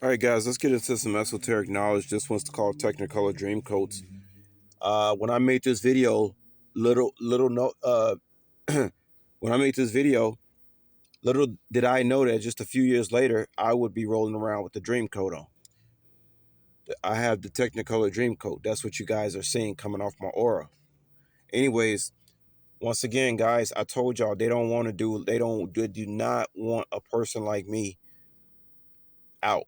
All right, guys, let's get into some esoteric knowledge. This one's called Technicolor Dream Coats. When I made this video, little no, when I made this video, little did I know that just a few years later, I would be rolling around with the Dream Coat on. I have the Technicolor Dream Coat. That's what you guys are seeing coming off my aura. Anyways, once again, guys, I told y'all they do not want a person like me out.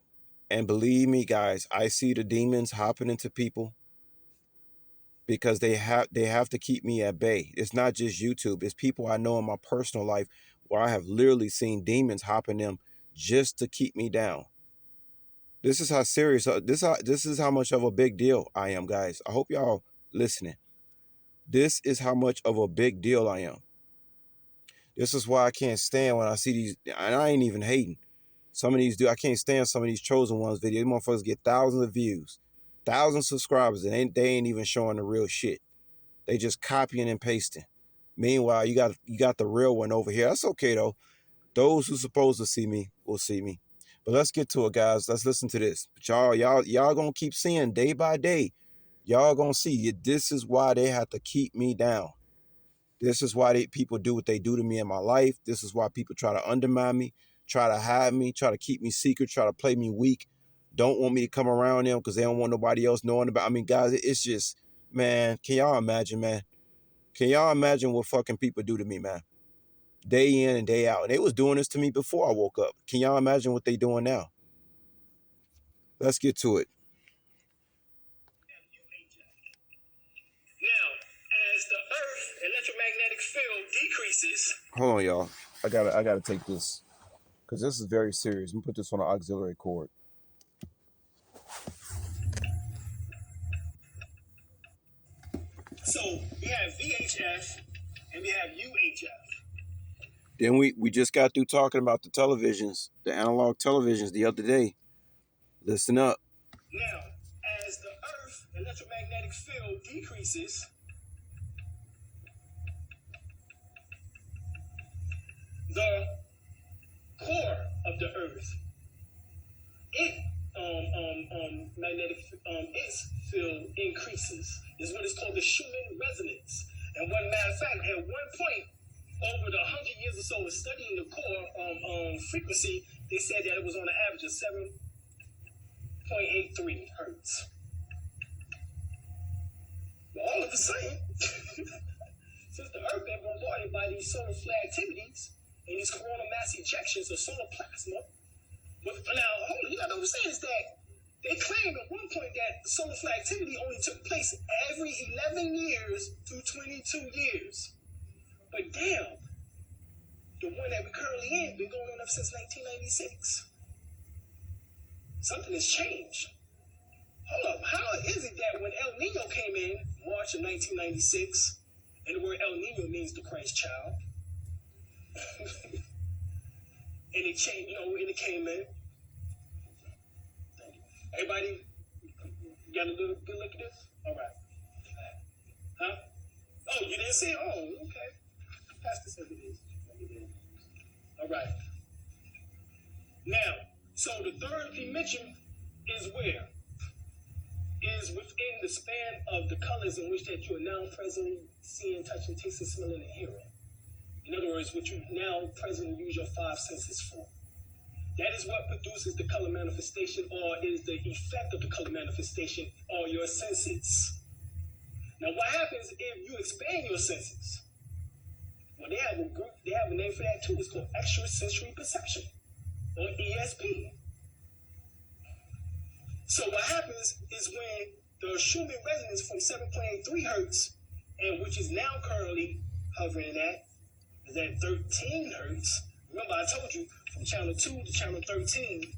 And believe me, guys, I see the demons hopping into people because they have to keep me at bay. It's not just YouTube. It's people I know in my personal life where I have literally seen demons hopping them just to keep me down. This is how serious this is how much of a big deal I am, guys. I hope y'all listening. This is how much of a big deal I am. This is why I can't stand when I see these, and I ain't even hating. Some of these I can't stand some of these chosen ones videos. These motherfuckers get thousands of views, thousands of subscribers, and they ain't even showing the real shit. They just copying and pasting. Meanwhile, you got the real one over here. That's okay though. Those who supposed to see me will see me. But let's get to it, guys. Let's listen to this. But y'all gonna keep seeing day by day. Y'all gonna see. This is why they have to keep me down. This is why people do what they do to me in my life. This is why people try to undermine me, try to hide me, try to keep me secret, try to play me weak. Don't want me to come around them because they don't want nobody else knowing about. I mean, guys, it's just, man. Can y'all imagine, man? Can y'all imagine what fucking people do to me, man? Day in and day out. And they was doing this to me before I woke up. Can y'all imagine what they doing now? Let's get to it. Now, as the Earth electromagnetic field decreases. Hold on, y'all. I gotta take this. Because this is very serious. Let me put this on an auxiliary cord. So we have VHF and we have UHF. Then we just got through talking about the televisions, the analog televisions the other day. Listen up. Now, as the Earth electromagnetic field decreases, the core of the Earth, magnetic its field increases. Is what is called the Schumann resonance. And one matter of fact, at one point over the 100 years or so of studying the core frequency, they said that it was on an average of 7.83 hertz. But all of a sudden, since the Earth been bombarded by these solar flare activities and these coronal mass ejections of solar plasma, but now hold on, you gotta understand is that they claimed at one point that solar flare activity only took place every 11 years through 22 years. But damn, the one that we currently in been going on up since 1996. Something has changed. Hold up, how is it that when El Nino came in March of 1996, and the word El Nino means the Christ child, and it changed, and it came in. Everybody got a little good look at this? All right. Huh? Oh, you didn't see it? Oh, okay. Pastor said it is. All right. Now, so the third dimension is where? Is within the span of the colors in which that you are now presently seeing, touching, tasting, smelling, and hearing. In other words, what you now presently use your five senses for. That is what produces the color manifestation, or is the effect of the color manifestation, or your senses. Now, what happens if you expand your senses? Well, they have a name for that too. It's called extrasensory perception, or ESP. So what happens is when the Schumann resonance from 7.83 hertz, and which is now currently hovering is at 13 hertz. Remember, I told you from channel 2 to channel 13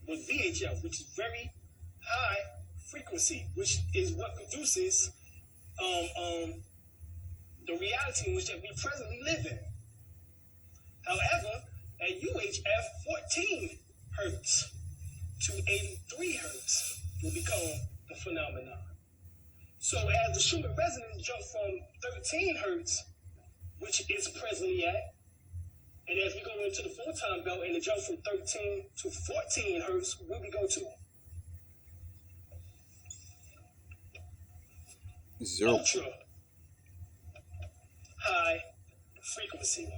was VHF, which is very high frequency, which is what produces the reality in which that we presently live in. However, at UHF, 14 hertz to 83 hertz will become the phenomenon. So as the Schumann resonance jumped from 13 hertz, which it's presently at, And as we go into the full-time belt and it jumps from 13 to 14 hertz, where we go to? 0. Ultra high frequency.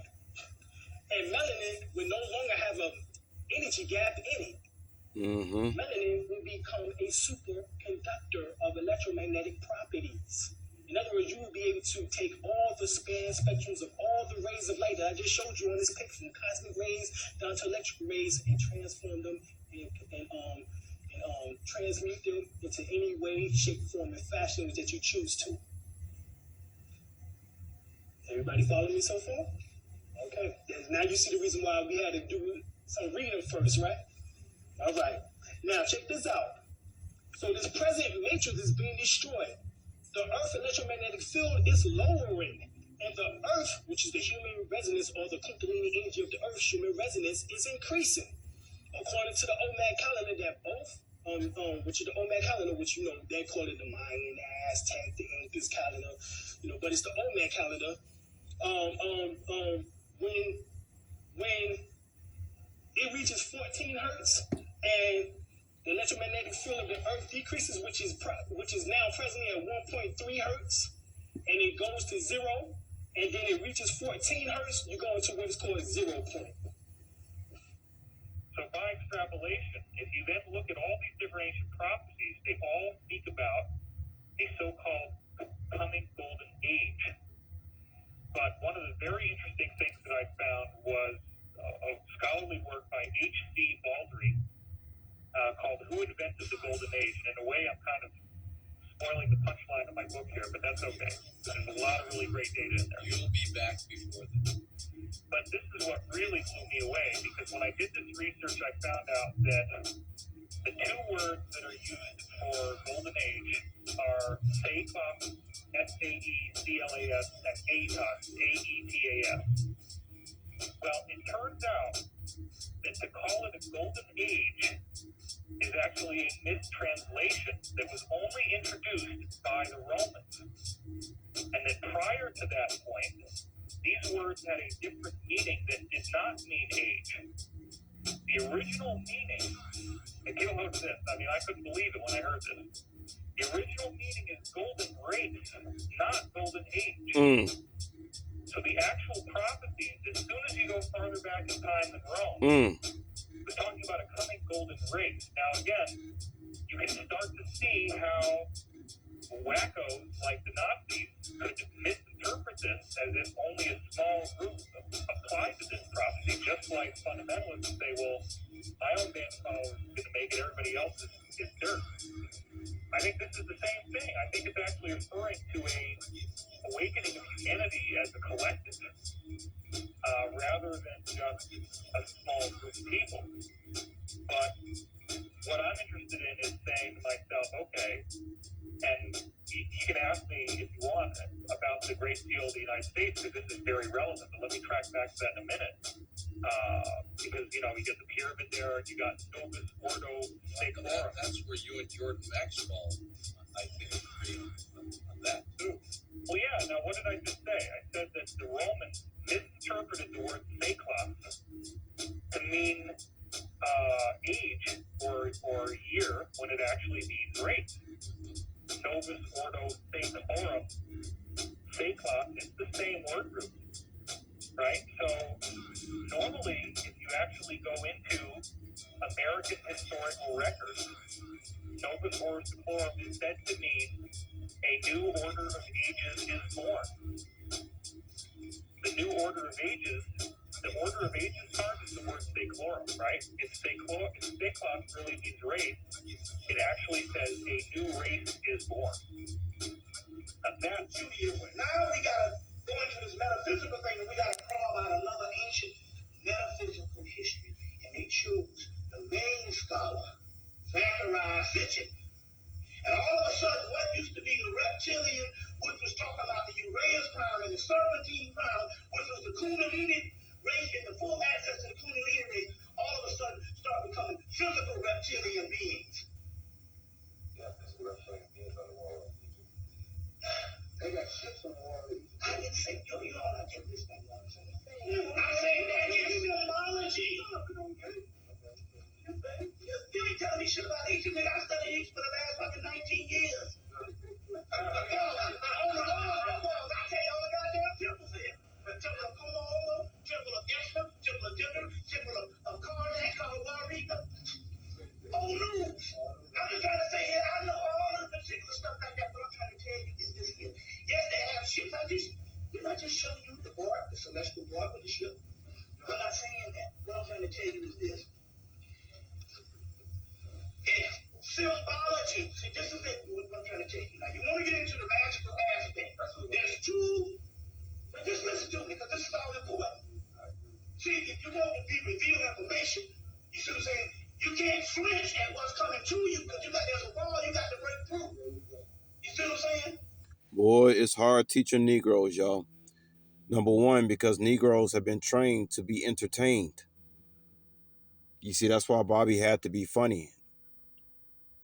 And melanin will no longer have an energy gap in it. Melanin will become a superconductor of electromagnetic properties. In other words, you will be able to take all the span spectrums of all the rays of light that I just showed you on this picture, from cosmic rays down to electric rays, and transform them and transmute them into any way, shape, form, and fashion that you choose to. Everybody follow me so far? Okay. Now you see the reason why we had to do some reading first, right? All right. Now check this out. So this present matrix is being destroyed. The Earth's electromagnetic field is lowering, and the Earth, which is the human resonance or the Kundalini energy of the Earth's human resonance, is increasing. According to the OMAD calendar, that both, which is the OMAD calendar, which they call it the Mayan, Aztec, the Incas calendar, but it's the OMAD calendar. When it reaches 14 hertz and the electromagnetic field of the Earth decreases, which is now presently at 1.3 hertz, and it goes to 0, and then it reaches 14 hertz, you go into what is called 0 point. So by extrapolation, if you then look at all these different ancient prophecies, they all speak about a so-called coming golden age. But one of the very interesting things that I found was a scholarly work by H.C. Baldry called Who Invented the Golden Age? And in a way, I'm kind of spoiling the punchline of my book here, but that's okay. There's a lot of really great data in there. You'll be back before then. But this is what really blew me away, because when I did this research, I found out that the two words that are used for golden age are Saeclas, S-A-E-C-L-A-S, and AETAS, A-E-T-A-S. Well, it turns out that to call it a golden age is actually a mistranslation that was only introduced by the Romans. And that prior to that point, these words had a different meaning that did not mean age. The original meaning, and get a load of this, I mean, I couldn't believe it when I heard this. The original meaning is golden race, not golden age. So the actual prophecies, as soon as you go farther back in time than Rome, was talking about a coming golden race. Now, again, you can start to see how wackos like the Nazis could misinterpret this as if only a small group applied to this prophecy, just like fundamentalists say, well, my own band of followers is going to make it, everybody else is dirt. I think this is the same thing. I think it's actually referring to a awakening of humanity as a collective, rather than just a small group of people. But what I'm interested in is saying to myself, okay, and you can ask me if you want about the Great Seal of the United States, because this is very relevant, but let me track back to that in a minute. Because, you get the pyramid there, you got Novus Ordo Seclorum. That's where you and Jordan Maxwell, I think, agree on that too. Well, yeah, now what did I just say? I said that the Romans misinterpreted the word Seclas to mean age or year when it actually means race. Novus Ordo Seclorum. Seclas is the same word group, right? So normally, if you actually go into American historical records, Novus Ordo Seclorum is said to mean a new order of ages is born. The new order of ages, the order of ages part is the word Seclorum, right? If Seclas really means race, it actually says a new race is born. That's Judaism. Now we gotta go into this metaphysical thing, and we gotta carve out another ancient metaphysical history. And they choose the main scholar, Zachariah Sitchin. And all of a sudden, what used to be the reptilian, which was talking about the Uraeus crown and the serpentine crown, which was the Kundalini race and the full access to the Kundalini race, all of a sudden start becoming physical reptilian beings. Yeah, that's what reptilian beings on the wall. They got ships on the wall. I didn't say, y'all not getting this thing. I'm saying that, supposed to be revealing information. You see what I'm saying? You can't flinch at what's coming to you because there's a wall you got to break through. You see what I'm saying? Boy, it's hard teaching Negroes, y'all. Number one, because Negroes have been trained to be entertained. You see, that's why Bobby had to be funny.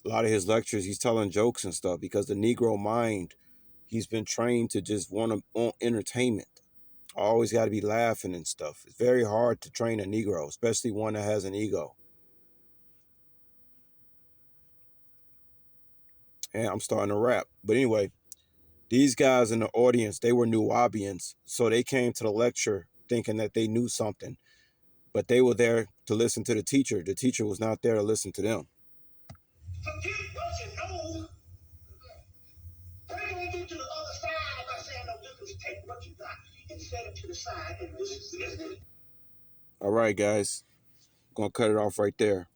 A lot of his lectures, he's telling jokes and stuff because the Negro mind, he's been trained to just want entertainment. Always got to be laughing and stuff. It's very hard to train a Negro, especially one that has an ego. And I'm starting to rap. But anyway, these guys in the audience, they were Nubians. So they came to the lecture thinking that they knew something. But they were there to listen to the teacher. The teacher was not there to listen to them. Forget what you know. Break on through to the other side by saying, no, just take what you got and set it to the side and this is it. All right, guys. I'm going to cut it off right there.